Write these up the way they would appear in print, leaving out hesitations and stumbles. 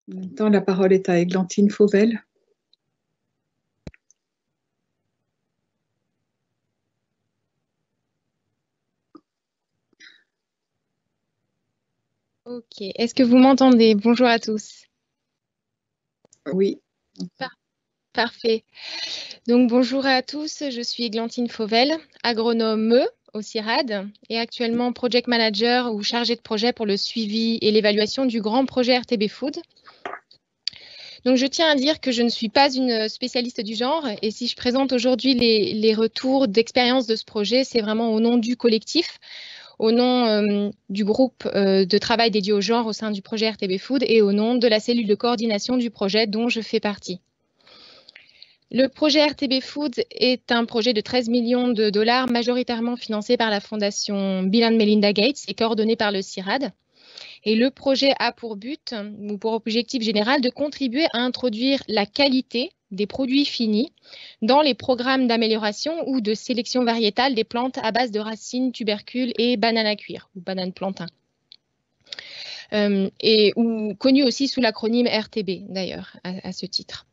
Maintenant, la parole est à Églantine Fauvel. Ok, est-ce que vous m'entendez? Bonjour à tous. Oui. Par- Parfait. Donc bonjour à tous, je suis Églantine Fauvel, agronome au CIRAD et actuellement project manager ou chargée de projet pour le suivi et l'évaluation du grand projet RTB Food. Donc je tiens à dire que je ne suis pas une spécialiste du genre et si je présente aujourd'hui les retours d'expérience de ce projet, c'est vraiment au nom du collectif, au nom du groupe de travail dédié au genre au sein du projet RTB Food et au nom de la cellule de coordination du projet dont je fais partie. Le projet RTB Food est un projet de 13 millions de dollars majoritairement financé par la fondation Bill and Melinda Gates et coordonné par le CIRAD. Et le projet a pour but, ou pour objectif général, de contribuer à introduire la qualité des produits finis dans les programmes d'amélioration ou de sélection variétale des plantes à base de racines, tubercules et bananes à cuire, ou bananes plantain. Ou connu aussi sous l'acronyme RTB d'ailleurs, à ce titre.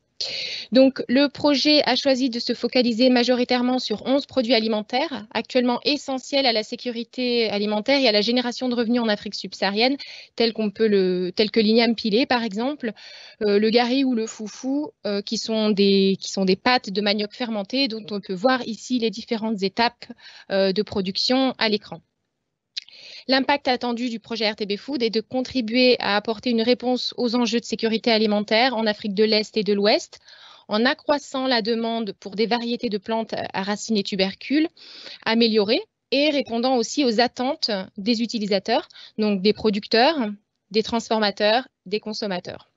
Donc, le projet a choisi de se focaliser majoritairement sur 11 produits alimentaires, actuellement essentiels à la sécurité alimentaire et à la génération de revenus en Afrique subsaharienne, tels que l'igname pilé, par exemple, le gari ou le foufou, qui sont des pâtes de manioc fermentées, dont on peut voir ici les différentes étapes de production à l'écran. L'impact attendu du projet RTB Food est de contribuer à apporter une réponse aux enjeux de sécurité alimentaire en Afrique de l'Est et de l'Ouest, en accroissant la demande pour des variétés de plantes à racines et tubercules améliorées et répondant aussi aux attentes des utilisateurs, donc des producteurs, des transformateurs, des consommateurs,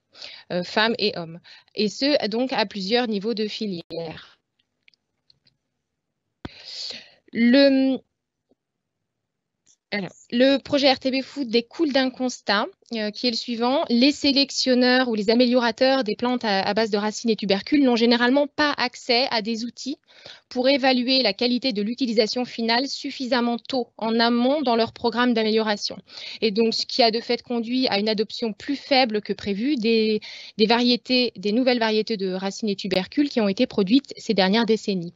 femmes et hommes. Et ce, donc, à plusieurs niveaux de filière. Le projet RTB Food découle d'un constat qui est le suivant. Les sélectionneurs ou les améliorateurs des plantes à base de racines et tubercules n'ont généralement pas accès à des outils pour évaluer la qualité de l'utilisation finale suffisamment tôt en amont dans leur programme d'amélioration. Et donc, ce qui a de fait conduit à une adoption plus faible que prévu des nouvelles variétés de racines et tubercules qui ont été produites ces dernières décennies.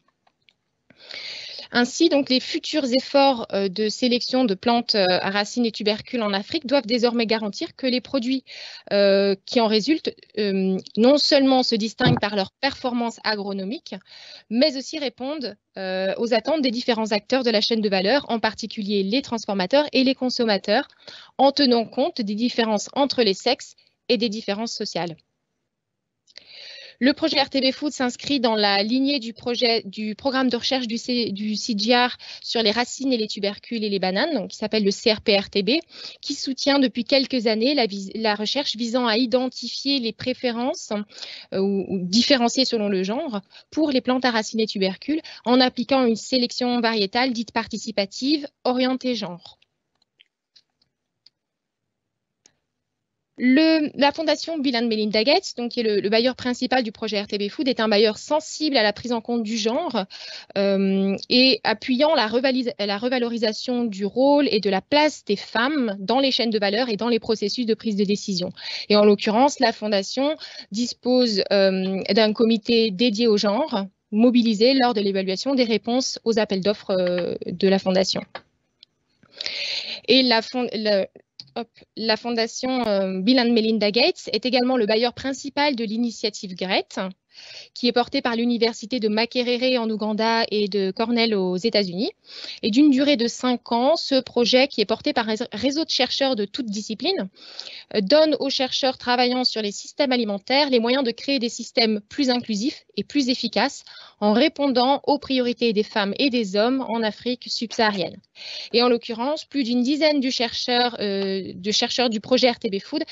Ainsi, donc, les futurs efforts de sélection de plantes à racines et tubercules en Afrique doivent désormais garantir que les produits qui en résultent non seulement se distinguent par leur performance agronomique, mais aussi répondent aux attentes des différents acteurs de la chaîne de valeur, en particulier les transformateurs et les consommateurs, en tenant compte des différences entre les sexes et des différences sociales. Le projet RTB Food s'inscrit dans la lignée du programme de recherche du CGIAR sur les racines et les tubercules et les bananes, donc, qui s'appelle le CRP-RTB, qui soutient depuis quelques années la recherche visant à identifier les préférences ou différencier selon le genre pour les plantes à racines et tubercules en appliquant une sélection variétale dite participative orientée genre. La fondation Bill and Melinda Gates, donc, qui est le bailleur principal du projet RTB Food, est un bailleur sensible à la prise en compte du genre et appuyant la revalorisation du rôle et de la place des femmes dans les chaînes de valeur et dans les processus de prise de décision. Et en l'occurrence, la fondation dispose d'un comité dédié au genre, mobilisé lors de l'évaluation des réponses aux appels d'offres de la fondation. Et la fondation Bill and Melinda Gates est également le bailleur principal de l'initiative GREAT, qui est portée par l'université de Makerere en Ouganda et de Cornell aux États-Unis. Et d'une durée de 5 ans, ce projet, qui est porté par un réseau de chercheurs de toutes disciplines, donne aux chercheurs travaillant sur les systèmes alimentaires les moyens de créer des systèmes plus inclusifs et plus efficaces en répondant aux priorités des femmes et des hommes en Afrique subsaharienne. Et en l'occurrence, plus d'une dizaine de chercheurs du projet RTB Food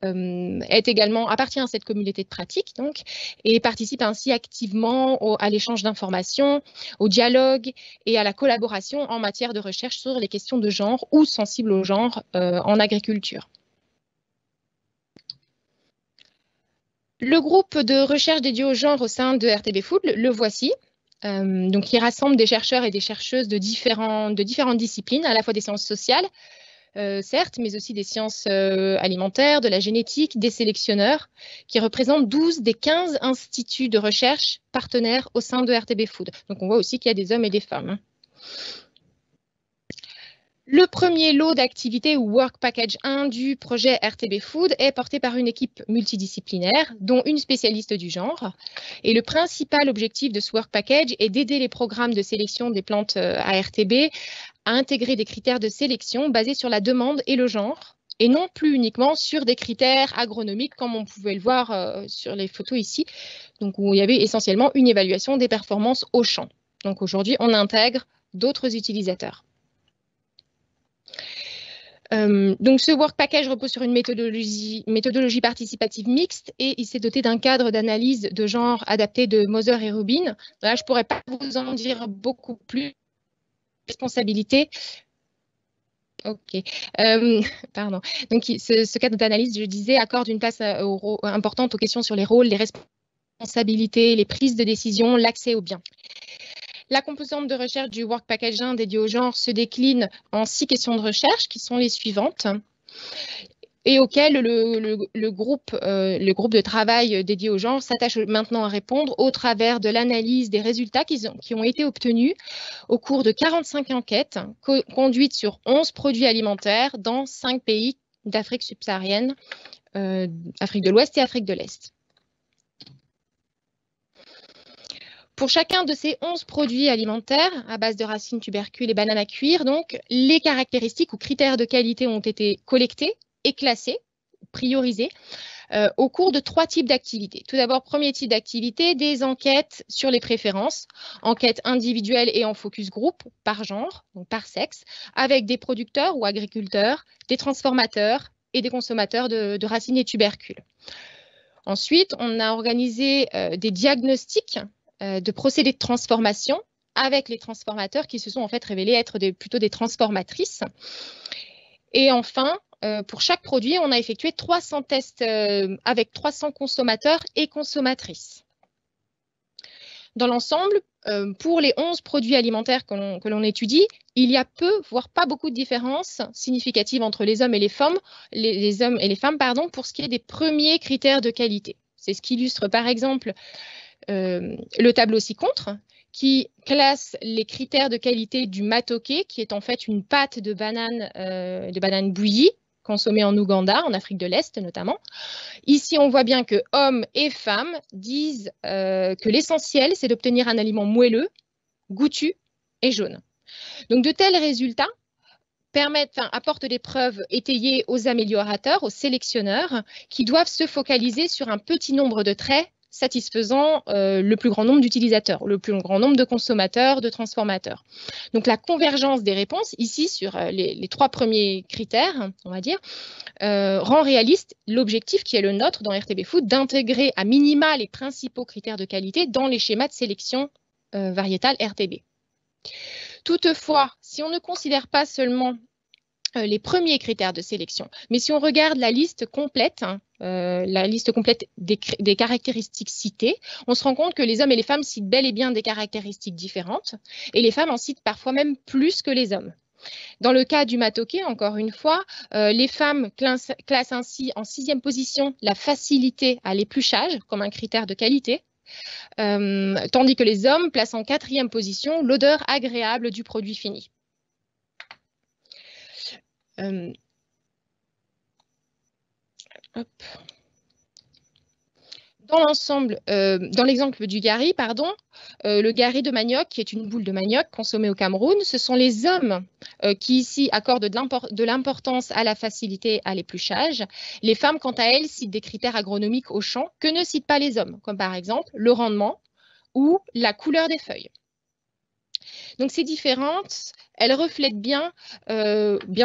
appartient à cette communauté de pratique, donc, et participe ainsi activement à l'échange d'informations, au dialogue et à la collaboration en matière de recherche sur les questions de genre ou sensibles au genre en agriculture. Le groupe de recherche dédié au genre au sein de RTB Food, le voici. Donc, qui rassemble des chercheurs et des chercheuses de différentes disciplines, à la fois des sciences sociales, certes, mais aussi des sciences alimentaires, de la génétique, des sélectionneurs, qui représentent 12 des 15 instituts de recherche partenaires au sein de RTB Food. Donc, on voit aussi qu'il y a des hommes et des femmes. Le premier lot d'activités ou Work Package 1 du projet RTB Food est porté par une équipe multidisciplinaire, dont une spécialiste du genre. Et le principal objectif de ce Work Package est d'aider les programmes de sélection des plantes à RTB à intégrer des critères de sélection basés sur la demande et le genre, et non plus uniquement sur des critères agronomiques, comme on pouvait le voir sur les photos ici, donc où il y avait essentiellement une évaluation des performances au champ. Donc aujourd'hui, on intègre d'autres utilisateurs. Donc ce Work Package repose sur une méthodologie participative mixte et il s'est doté d'un cadre d'analyse de genre adapté de Moser et Rubin. Là, je ne pourrais pas vous en dire beaucoup plus. Responsabilité. Ok, pardon. Donc ce cadre d'analyse, je disais, accorde une place importante aux questions sur les rôles, les responsabilités, les prises de décision, l'accès aux biens. La composante de recherche du Work Package 1 dédié au genre se décline en 6 questions de recherche qui sont les suivantes et auxquelles le groupe de travail dédié au genre s'attache maintenant à répondre au travers de l'analyse des résultats qui ont été obtenus au cours de 45 enquêtes conduites sur 11 produits alimentaires dans 5 pays d'Afrique subsaharienne, Afrique de l'Ouest et Afrique de l'Est. Pour chacun de ces 11 produits alimentaires à base de racines, tubercules et bananes à cuire, donc, les caractéristiques ou critères de qualité ont été collectés et classés, priorisés, au cours de 3 types d'activités. Tout d'abord, premier type d'activité, des enquêtes sur les préférences, enquêtes individuelles et en focus group par genre, donc par sexe, avec des producteurs ou agriculteurs, des transformateurs et des consommateurs de racines et tubercules. Ensuite, on a organisé des diagnostics de procédés de transformation avec les transformateurs qui se sont en fait révélés être plutôt des transformatrices. Et enfin, pour chaque produit, on a effectué 300 tests avec 300 consommateurs et consommatrices. Dans l'ensemble, pour les 11 produits alimentaires que l'on étudie, il y a peu, voire pas beaucoup de différences significatives entre les hommes et les femmes, pour ce qui est des premiers critères de qualité. C'est ce qu'illustre par exemple le tableau ci-contre, qui classe les critères de qualité du matoke, qui est en fait une pâte de banane bouillie, consommée en Ouganda, en Afrique de l'Est notamment. Ici, on voit bien que hommes et femmes disent que l'essentiel, c'est d'obtenir un aliment moelleux, goûtu et jaune. Donc, de tels résultats apportent des preuves étayées aux améliorateurs, aux sélectionneurs, qui doivent se focaliser sur un petit nombre de traits satisfaisant le plus grand nombre d'utilisateurs, le plus grand nombre de consommateurs, de transformateurs. Donc la convergence des réponses, ici sur les 3 premiers critères, on va dire, rend réaliste l'objectif qui est le nôtre dans RTB Food d'intégrer à minima les principaux critères de qualité dans les schémas de sélection variétale RTB. Toutefois, si on ne considère pas seulement les premiers critères de sélection, mais si on regarde la liste complète, des caractéristiques citées, on se rend compte que les hommes et les femmes citent bel et bien des caractéristiques différentes, et les femmes en citent parfois même plus que les hommes. Dans le cas du matoke, encore une fois, les femmes classent ainsi en 6e position la facilité à l'épluchage comme un critère de qualité, tandis que les hommes placent en 4e position l'odeur agréable du produit fini. Dans l'ensemble, dans l'exemple du gari, le gari de manioc, qui est une boule de manioc consommée au Cameroun, ce sont les hommes qui ici accordent de l'importance à la facilité à l'épluchage. Les femmes, quant à elles, citent des critères agronomiques au champ que ne citent pas les hommes, comme par exemple le rendement ou la couleur des feuilles. Donc ces différences, elles reflètent bien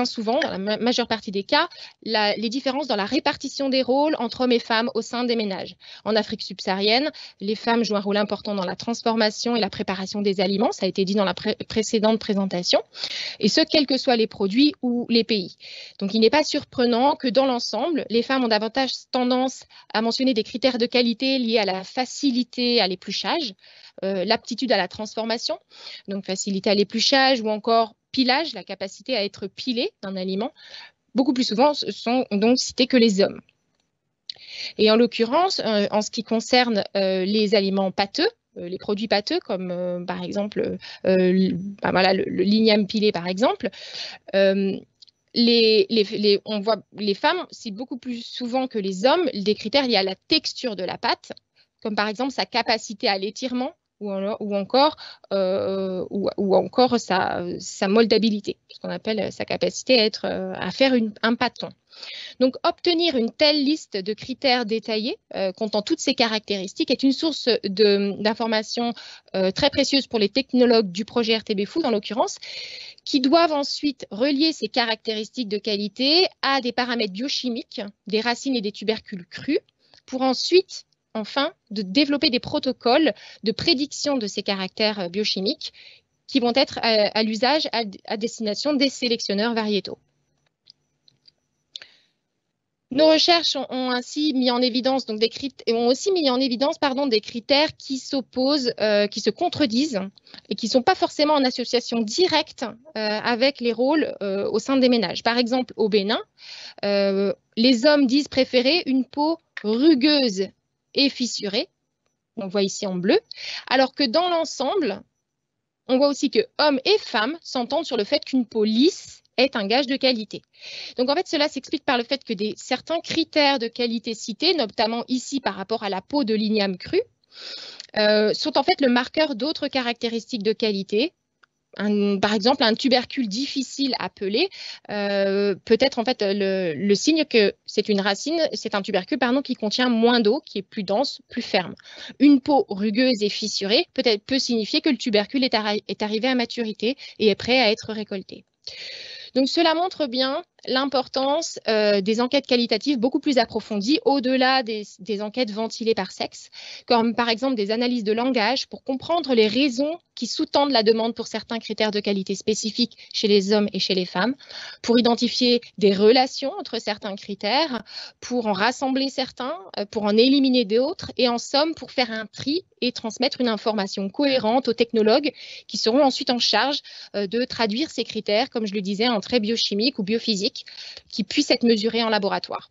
souvent, dans la majeure partie des cas, les différences dans la répartition des rôles entre hommes et femmes au sein des ménages. En Afrique subsaharienne, les femmes jouent un rôle important dans la transformation et la préparation des aliments, ça a été dit dans la précédente présentation, et ce, quels que soient les produits ou les pays. Donc il n'est pas surprenant que dans l'ensemble, les femmes ont davantage tendance à mentionner des critères de qualité liés à la facilité à l'épluchage, l'aptitude à la transformation, donc facilité à l'épluchage ou encore pilage, la capacité à être pilé d'un aliment, beaucoup plus souvent sont donc cités que les hommes. Et en l'occurrence, en ce qui concerne les aliments pâteux, les produits pâteux comme par exemple voilà, le l'igname pilé par exemple, on voit les femmes citent beaucoup plus souvent que les hommes des critères liés à la texture de la pâte, comme par exemple sa capacité à l'étirement ou encore sa moldabilité, ce qu'on appelle sa capacité à faire un pâton. Donc, obtenir une telle liste de critères détaillés comptant toutes ces caractéristiques est une source d'informations très précieuse pour les technologues du projet RTB Food, en l'occurrence, qui doivent ensuite relier ces caractéristiques de qualité à des paramètres biochimiques des racines et des tubercules crus pour ensuite, enfin, de développer des protocoles de prédiction de ces caractères biochimiques qui vont être à l'usage à destination des sélectionneurs variétaux. Nos recherches ont ainsi mis en évidence des critères qui s'opposent, qui se contredisent et qui ne sont pas forcément en association directe avec les rôles au sein des ménages. Par exemple, au Bénin, les hommes disent préférer une peau rugueuse et fissurée, on voit ici en bleu, alors que dans l'ensemble, on voit aussi que hommes et femmes s'entendent sur le fait qu'une peau lisse est un gage de qualité. Donc en fait, cela s'explique par le fait que certains critères de qualité cités, notamment ici par rapport à la peau de l'igname cru, sont en fait le marqueur d'autres caractéristiques de qualité. Par exemple, un tubercule difficile à peler peut être en fait le signe que c'est une racine, c'est un tubercule qui contient moins d'eau, qui est plus dense, plus ferme. Une peau rugueuse et fissurée peut signifier que le tubercule est arrivé à maturité et est prêt à être récolté. Donc cela montre bien l'importance des enquêtes qualitatives beaucoup plus approfondies au-delà des enquêtes ventilées par sexe, comme par exemple des analyses de langage pour comprendre les raisons qui sous-tendent la demande pour certains critères de qualité spécifiques chez les hommes et chez les femmes, pour identifier des relations entre certains critères, pour en rassembler certains, pour en éliminer d'autres et en somme pour faire un tri et transmettre une information cohérente aux technologues qui seront ensuite en charge de traduire ces critères, comme je le disais, en traits biochimiques ou biophysiques qui puissent être mesurés en laboratoire.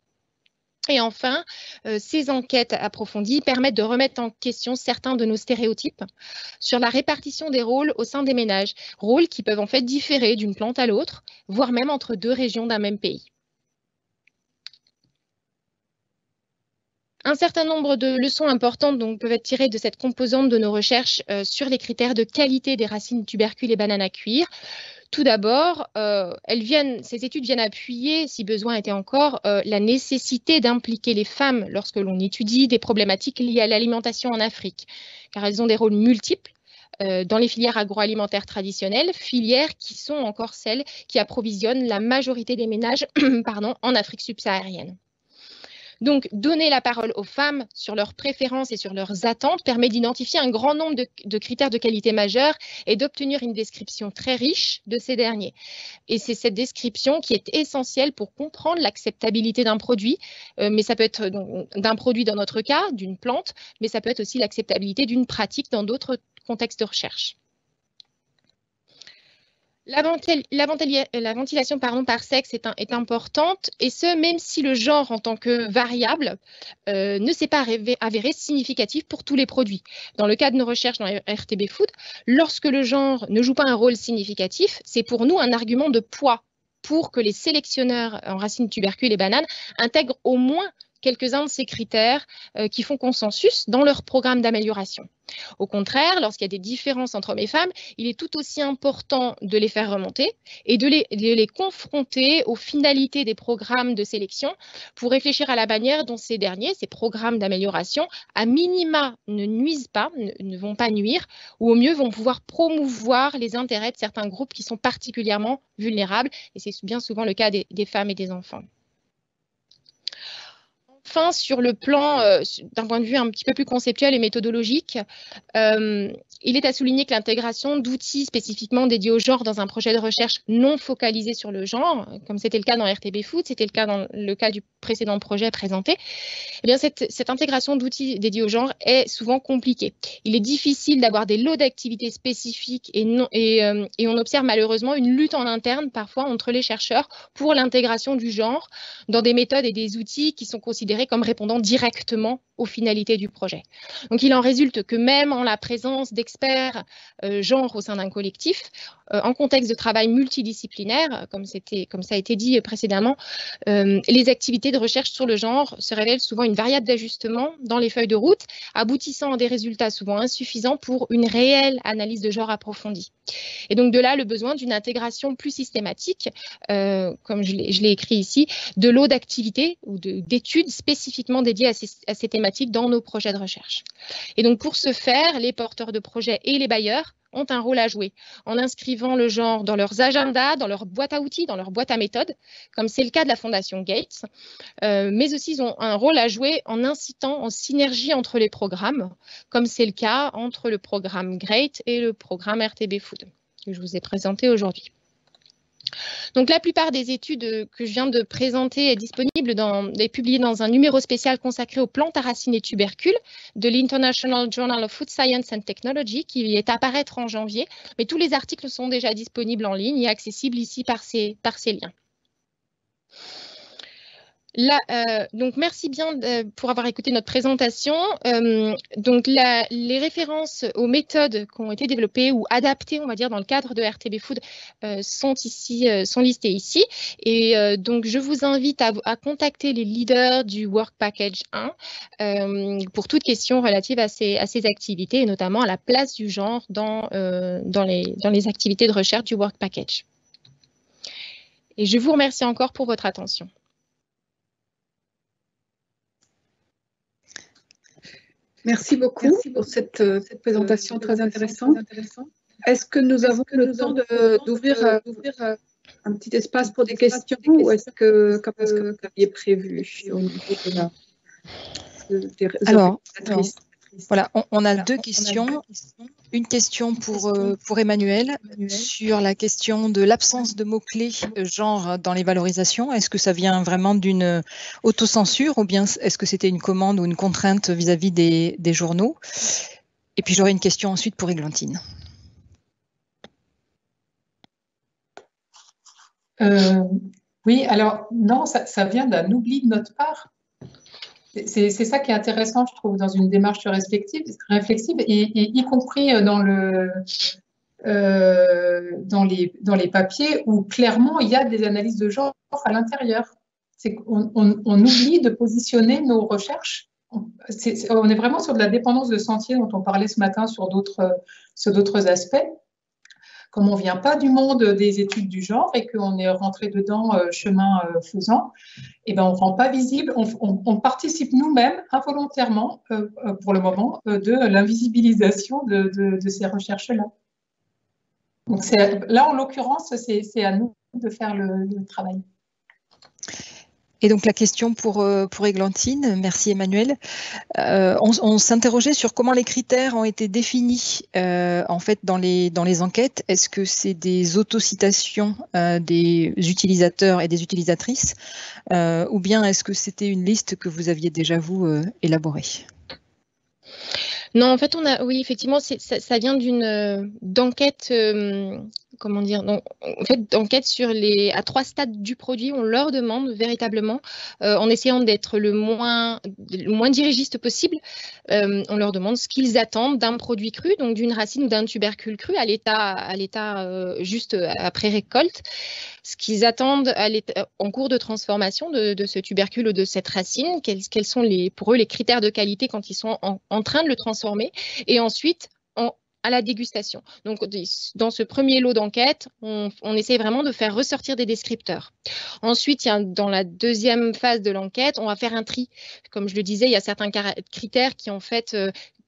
Et enfin, ces enquêtes approfondies permettent de remettre en question certains de nos stéréotypes sur la répartition des rôles au sein des ménages, rôles qui peuvent en fait différer d'une plante à l'autre, voire même entre deux régions d'un même pays. Un certain nombre de leçons importantes peuvent être tirées de cette composante de nos recherches sur les critères de qualité des racines, tubercules et bananes à cuire. Tout d'abord, ces études viennent appuyer, si besoin était encore, la nécessité d'impliquer les femmes lorsque l'on étudie des problématiques liées à l'alimentation en Afrique, car elles ont des rôles multiples dans les filières agroalimentaires traditionnelles, filières qui sont encore celles qui approvisionnent la majorité des ménages en Afrique subsaharienne. Donc, donner la parole aux femmes sur leurs préférences et sur leurs attentes permet d'identifier un grand nombre de critères de qualité majeurs et d'obtenir une description très riche de ces derniers. Et c'est cette description qui est essentielle pour comprendre l'acceptabilité d'un produit, mais ça peut être d'un produit dans notre cas, d'une plante, mais ça peut être aussi l'acceptabilité d'une pratique dans d'autres contextes de recherche. La ventilation par sexe est importante, et ce, même si le genre en tant que variable ne s'est pas avéré significatif pour tous les produits. Dans le cas de nos recherches dans RTB Food, lorsque le genre ne joue pas un rôle significatif, c'est pour nous un argument de poids pour que les sélectionneurs en racines, tubercules et bananes intègrent au moins quelques-uns de ces critères qui font consensus dans leur programme d'amélioration. Au contraire, lorsqu'il y a des différences entre hommes et femmes, il est tout aussi important de les faire remonter et de les confronter aux finalités des programmes de sélection pour réfléchir à la manière dont ces programmes d'amélioration, à minima ne nuisent pas, ne vont pas nuire, ou au mieux vont pouvoir promouvoir les intérêts de certains groupes qui sont particulièrement vulnérables, et c'est bien souvent le cas des femmes et des enfants. Enfin, sur le plan, d'un point de vue un petit peu plus conceptuel et méthodologique, il est à souligner que l'intégration d'outils spécifiquement dédiés au genre dans un projet de recherche non focalisé sur le genre, comme c'était le cas dans RTB Food, c'était le cas dans le cas du précédent projet présenté, eh bien cette intégration d'outils dédiés au genre est souvent compliquée. Il est difficile d'avoir des lots d'activités spécifiques et on observe malheureusement une lutte en interne parfois entre les chercheurs pour l'intégration du genre dans des méthodes et des outils qui sont considérés comme répondant directement aux finalités du projet. Donc, il en résulte que même en la présence d'experts genre au sein d'un collectif, en contexte de travail multidisciplinaire, comme ça a été dit précédemment, les activités de recherche sur le genre se révèlent souvent une variable d'ajustement dans les feuilles de route, aboutissant à des résultats souvent insuffisants pour une réelle analyse de genre approfondie. Et donc, de là, le besoin d'une intégration plus systématique, comme je l'ai écrit ici, de lots d'activités ou d'études spécifiquement dédiées à ces thématiques dans nos projets de recherche. Et donc, pour ce faire, les porteurs de projets et les bailleurs ont un rôle à jouer en inscrivant le genre dans leurs agendas, dans leur boîte à outils, dans leur boîte à méthodes, comme c'est le cas de la Fondation Gates, mais aussi ils ont un rôle à jouer en incitant en synergie entre les programmes, comme c'est le cas entre le programme GREAT et le programme RTB Food, que je vous ai présenté aujourd'hui. Donc, la plupart des études que je viens de présenter est disponible est publiée dans un numéro spécial consacré aux plantes à racines et tubercules de l'International Journal of Food Science and Technology qui est à paraître en janvier. Mais tous les articles sont déjà disponibles en ligne et accessibles ici par ces liens. Là, donc merci bien pour avoir écouté notre présentation. Donc les références aux méthodes qui ont été développées ou adaptées, on va dire, dans le cadre de RTB Food sont listées ici. Et donc je vous invite à contacter les leaders du Work Package 1 pour toute question relative à ces activités et notamment à la place du genre dans les activités de recherche du Work Package. Et je vous remercie encore pour votre attention. Merci beaucoup pour cette présentation très intéressante. Est-ce que nous avons le temps d'ouvrir un petit espace pour des questions ou est-ce que vous aviez prévu au niveau des organisatrices? Voilà, on a deux questions. Une question pour Emmanuel sur la question de l'absence de mots-clés genre dans les valorisations. Est-ce que ça vient vraiment d'une autocensure ou bien est-ce que c'était une commande ou une contrainte vis-à-vis des journaux? Et puis j'aurai une question ensuite pour Églantine. Oui, alors non, ça vient d'un oubli de notre part. C'est ça qui est intéressant, je trouve, dans une démarche réflexive, et y compris dans les papiers où clairement il y a des analyses de genre à l'intérieur. C'est qu'on oublie de positionner nos recherches. On est vraiment sur de la dépendance de sentier dont on parlait ce matin sur d'autres aspects. Comme on ne vient pas du monde des études du genre et qu'on est rentré dedans chemin faisant, eh ben, on ne rend pas visible, on participe nous-mêmes involontairement, pour le moment, de l'invisibilisation de ces recherches-là. Donc là, en l'occurrence, c'est à nous de faire le travail. Et donc la question pour Églantine, merci Emmanuel. On s'interrogeait sur comment les critères ont été définis en fait dans les enquêtes. Est-ce que c'est des autocitations des utilisateurs et des utilisatrices ou bien est-ce que c'était une liste que vous aviez déjà vous élaborée? Non, en fait, oui, effectivement, ça vient d'enquête, comment dire, donc, en fait, d'enquête à 3 stades du produit. On leur demande véritablement, en essayant d'être le moins dirigiste possible, on leur demande ce qu'ils attendent d'un produit cru, donc d'une racine ou d'un tubercule cru à l'état juste après récolte, ce qu'ils attendent en cours de transformation de ce tubercule ou de cette racine, quels sont pour eux les critères de qualité quand ils sont en train de le transformer, et ensuite à la dégustation. Donc, dans ce premier lot d'enquête, on essaie vraiment de faire ressortir des descripteurs. Ensuite, dans la deuxième phase de l'enquête, on va faire un tri. Comme je le disais, il y a certains critères qui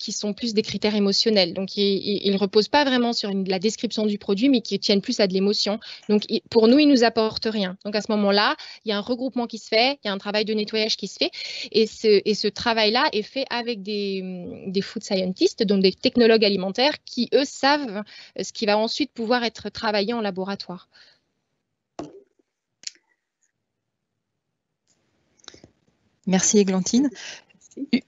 qui sont plus des critères émotionnels. Donc, ils ne reposent pas vraiment sur la description du produit, mais qui tiennent plus à de l'émotion. Donc, pour nous, ils ne nous apportent rien. Donc, à ce moment-là, il y a un regroupement qui se fait, il y a un travail de nettoyage qui se fait. Et ce travail-là est fait avec des food scientists, donc des technologues alimentaires qui, eux, savent ce qui va ensuite pouvoir être travaillé en laboratoire. Merci Églantine.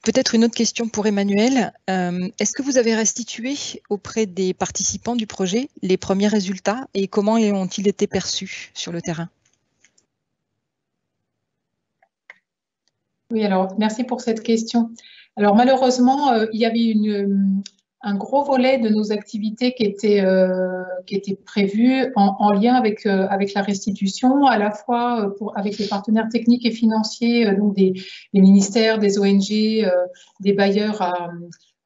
Peut-être une autre question pour Emmanuel. Est-ce que vous avez restitué auprès des participants du projet les premiers résultats et comment ont-ils été perçus sur le terrain? Oui, alors merci pour cette question. Alors malheureusement, il y avait un gros volet de nos activités qui était prévu en lien avec la restitution, à la fois avec les partenaires techniques et financiers, donc des ministères, des ONG, des bailleurs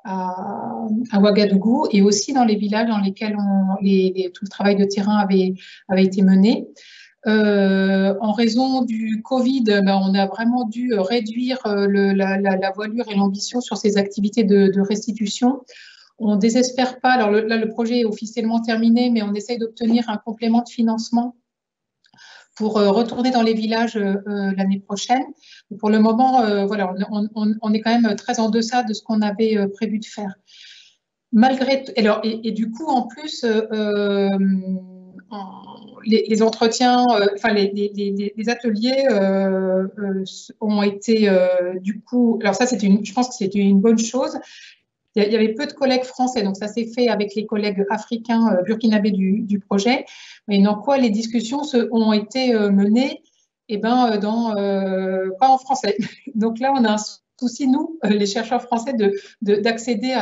à Ouagadougou, et aussi dans les villages dans lesquels tout le travail de terrain avait été mené. En raison du Covid, on a vraiment dû réduire la voilure et l'ambition sur ces activités de restitution. On ne désespère pas. Alors là, le projet est officiellement terminé, mais on essaye d'obtenir un complément de financement pour retourner dans les villages l'année prochaine. Pour le moment, voilà, on est quand même très en deçà de ce qu'on avait prévu de faire. Malgré alors, et du coup, en plus, les entretiens, enfin les ateliers ont été du coup. Alors ça, je pense que c'était une bonne chose. Il y avait peu de collègues français, donc ça s'est fait avec les collègues africains burkinabés du projet. Mais dans quoi les discussions ont été menées, eh ben, pas en français. Donc là, on a un souci, nous, les chercheurs français, d'accéder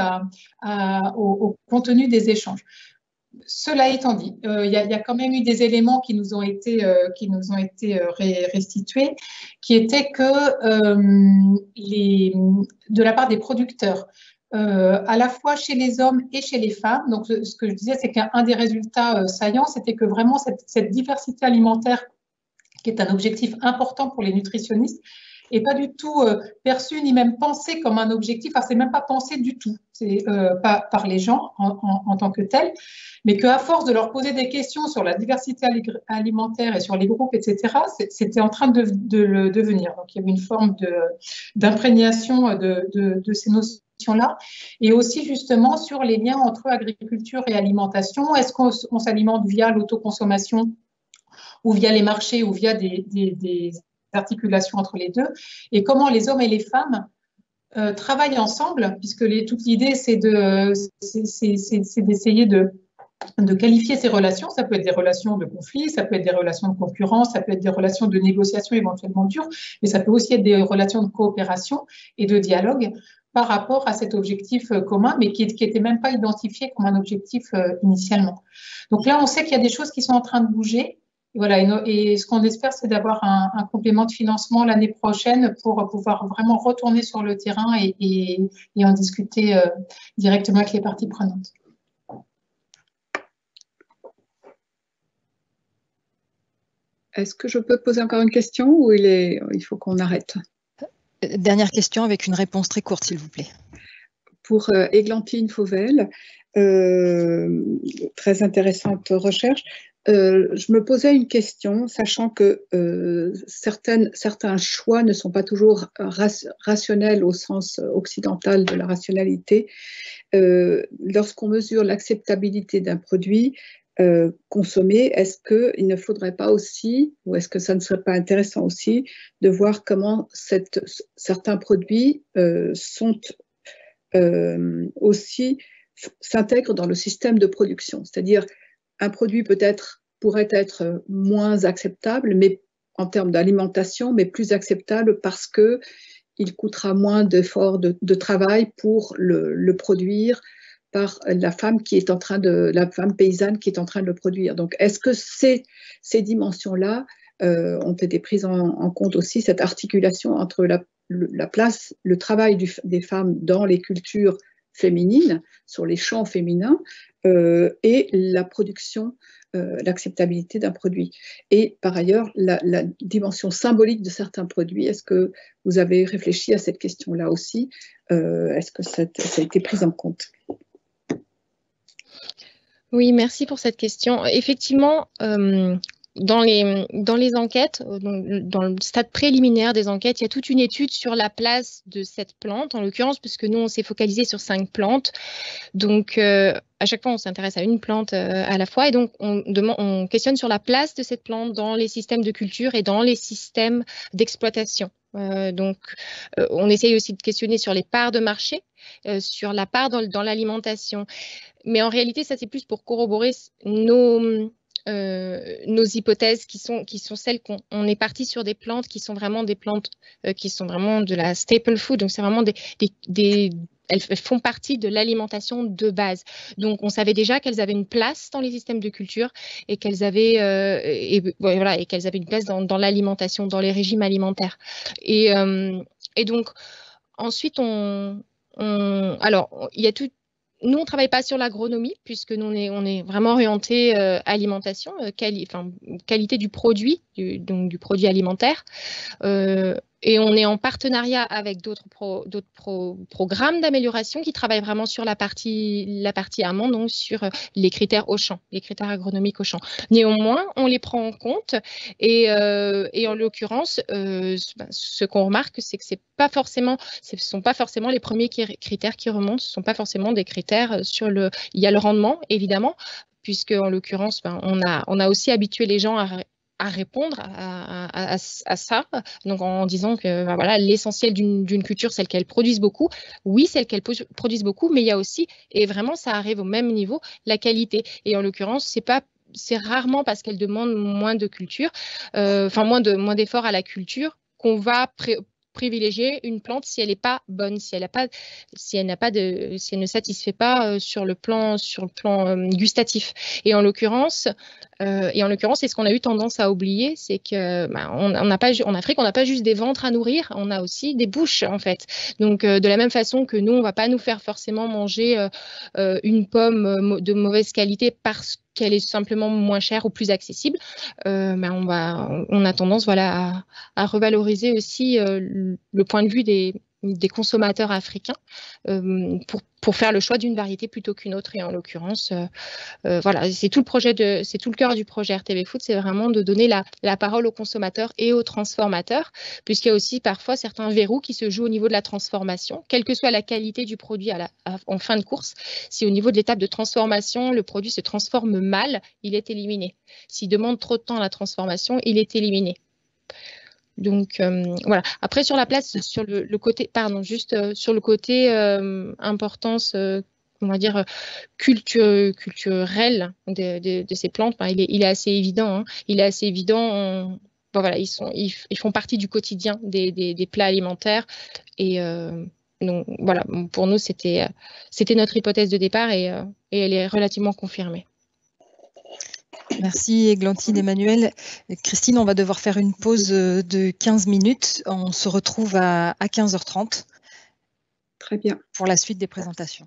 au contenu des échanges. Cela étant dit, il y a quand même eu des éléments qui nous ont été restitués, qui étaient que de la part des producteurs, à la fois chez les hommes et chez les femmes. Donc, ce que je disais, c'est qu'un des résultats saillants, c'était que vraiment cette diversité alimentaire, qui est un objectif important pour les nutritionnistes, n'est pas du tout perçue ni même pensée comme un objectif. Enfin, c'est même pas pensé du tout, par les gens en tant que tels, mais qu'à force de leur poser des questions sur la diversité alimentaire et sur les groupes, etc., c'était en train de le devenir. Donc, il y avait une forme d'imprégnation de ces notions-là, et aussi justement sur les liens entre agriculture et alimentation. Est-ce qu'on s'alimente via l'autoconsommation ou via les marchés ou via des articulations entre les deux, et comment les hommes et les femmes travaillent ensemble, puisque toute l'idée, c'est d'essayer de qualifier ces relations. Ça peut être des relations de conflit, ça peut être des relations de concurrence, ça peut être des relations de négociation éventuellement dures, mais ça peut aussi être des relations de coopération et de dialogue par rapport à cet objectif commun, mais qui n'était même pas identifié comme un objectif initialement. Donc là, on sait qu'il y a des choses qui sont en train de bouger. Voilà, et ce qu'on espère, c'est d'avoir un complément de financement l'année prochaine pour pouvoir vraiment retourner sur le terrain et en discuter directement avec les parties prenantes. Est-ce que je peux poser encore une question ou il faut qu'on arrête? Dernière question avec une réponse très courte, s'il vous plaît. Pour Églantine Fauvel, très intéressante recherche. Je me posais une question, sachant que certains choix ne sont pas toujours rationnels au sens occidental de la rationalité. Lorsqu'on mesure l'acceptabilité d'un produit consommé, est-ce qu'il ne faudrait pas aussi, ou est-ce que ça ne serait pas intéressant aussi, de voir comment certains produits aussi s'intègrent dans le système de production, c'est-à-dire un produit pourrait être moins acceptable, mais en termes d'alimentation, mais plus acceptable parce qu'il coûtera moins d'efforts de travail pour le produire par la femme la femme paysanne qui est en train de le produire. Donc, est-ce que ces dimensions-là ont été prises en compte aussi, cette articulation entre la place, le travail des femmes dans les cultures féminines, sur les champs féminins, et la production l'acceptabilité d'un produit. Et par ailleurs, la dimension symbolique de certains produits, est-ce que vous avez réfléchi à cette question-là aussi? Est-ce que ça a été pris en compte? Oui, merci pour cette question. Effectivement, dans les enquêtes, dans le stade préliminaire des enquêtes, il y a toute une étude sur la place de cette plante, en l'occurrence, puisque nous, on s'est focalisé sur 5 plantes. Donc, à chaque fois, on s'intéresse à une plante à la fois. Et donc, on questionne sur la place de cette plante dans les systèmes de culture et dans les systèmes d'exploitation. On essaye aussi de questionner sur les parts de marché, sur la part dans l'alimentation. Mais en réalité, ça, c'est plus pour corroborer nos hypothèses qui sont celles qu'on est parti sur des plantes qui sont vraiment des plantes qui sont vraiment de la staple food. Donc, c'est vraiment elles font partie de l'alimentation de base. Donc, on savait déjà qu'elles avaient une place dans les systèmes de culture et qu'elles avaient, et qu'elles avaient une place dans l'alimentation, dans les régimes alimentaires. Et donc, ensuite, alors, il y a tout. Nous, on ne travaille pas sur l'agronomie, puisque nous, on est vraiment orienté alimentation, qualité du produit, du produit alimentaire. Et on est en partenariat avec d'autres programmes d'amélioration qui travaillent vraiment sur la partie amont, donc sur les critères au champ, les critères agronomiques au champ. Néanmoins, on les prend en compte et en l'occurrence, ce qu'on remarque, c'est que ce ne sont pas forcément les premiers critères qui remontent, ce ne sont pas forcément des critères il y a le rendement, évidemment, puisque en l'occurrence, on a aussi habitué les gens à répondre à ça, donc en disant que voilà, l'essentiel d'une culture, c'est qu'elle produise beaucoup. Oui, c'est qu'elle produise beaucoup, mais il y a aussi, et vraiment ça arrive au même niveau, la qualité. Et en l'occurrence, c'est rarement parce qu'elle demande moins de culture, moins d'efforts à la culture, qu'on va privilégier une plante si elle n'est pas bonne, si elle ne satisfait pas sur le plan gustatif. Et en l'occurrence, c'est ce qu'on a eu tendance à oublier, c'est que en Afrique, on n'a pas juste des ventres à nourrir, on a aussi des bouches en fait. Donc de la même façon que nous, on ne va pas nous faire forcément manger une pomme de mauvaise qualité parce qu'elle est simplement moins chère ou plus accessible, on a tendance à revaloriser aussi le point de vue des consommateurs africains pour faire le choix d'une variété plutôt qu'une autre. Et en l'occurrence, c'est tout le cœur du projet RTV Food, c'est vraiment de donner la parole aux consommateurs et aux transformateurs, puisqu'il y a aussi parfois certains verrous qui se jouent au niveau de la transformation, quelle que soit la qualité du produit en fin de course. Si au niveau de l'étape de transformation, le produit se transforme mal, il est éliminé. S'il demande trop de temps à la transformation, il est éliminé. Donc voilà. Après sur la place, sur le côté, sur le côté importance, on va dire culturelle de ces plantes, il est assez évident. Hein. Il est assez évident. Ils font partie du quotidien des plats alimentaires et donc voilà. Pour nous, c'était notre hypothèse de départ et elle est relativement confirmée. Merci Églantine, Emmanuel. Christine, on va devoir faire une pause de 15 minutes. On se retrouve à 15h30. Très bien. Pour la suite des présentations.